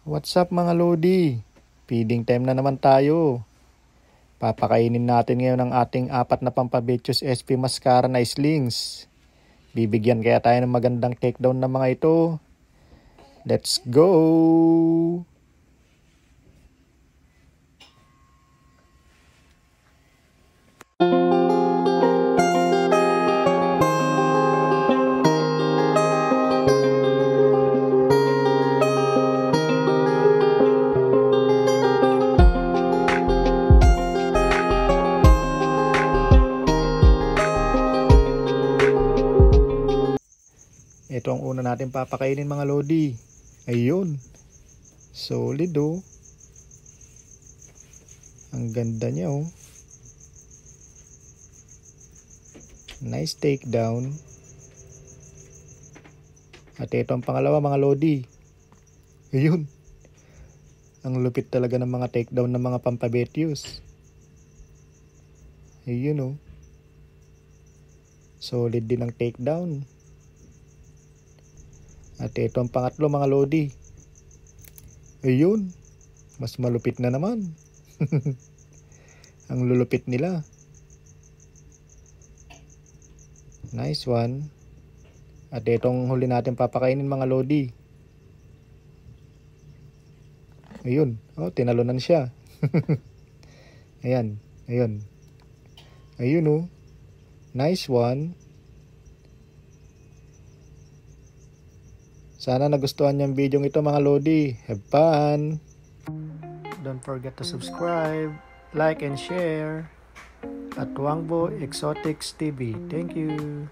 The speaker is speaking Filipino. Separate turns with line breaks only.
What's up mga Lodi? Feeding time na naman tayo. Papakainin natin ngayon ang ating 4 na Pampabetius SP Mascara na slings. Bibigyan kaya tayo ng magandang takedown ng mga ito. Let's go! Ito ang una natin papakainin mga Lodi. Ayun. Solid oh. Ang ganda niya oh. Nice takedown. At ito ang pangalawa mga Lodi. Ayun. Ang lupit talaga ng mga takedown ng mga Pampabetius. Ayun oh. Solid din ang takedown. At ito ang pangatlo mga Lodi. Ayun. Mas malupit na naman. Ang lulupit nila. Nice one. At itong huli natin papakainin mga Lodi. Ayun. Oh, tinalunan siya. Ayan. Ayun. Ayun oh. Nice one. Sana nagustuhan yung video ito mga Lodi. Have fun! Don't forget to subscribe, like and share at Wangbo Exotics TV. Thank you!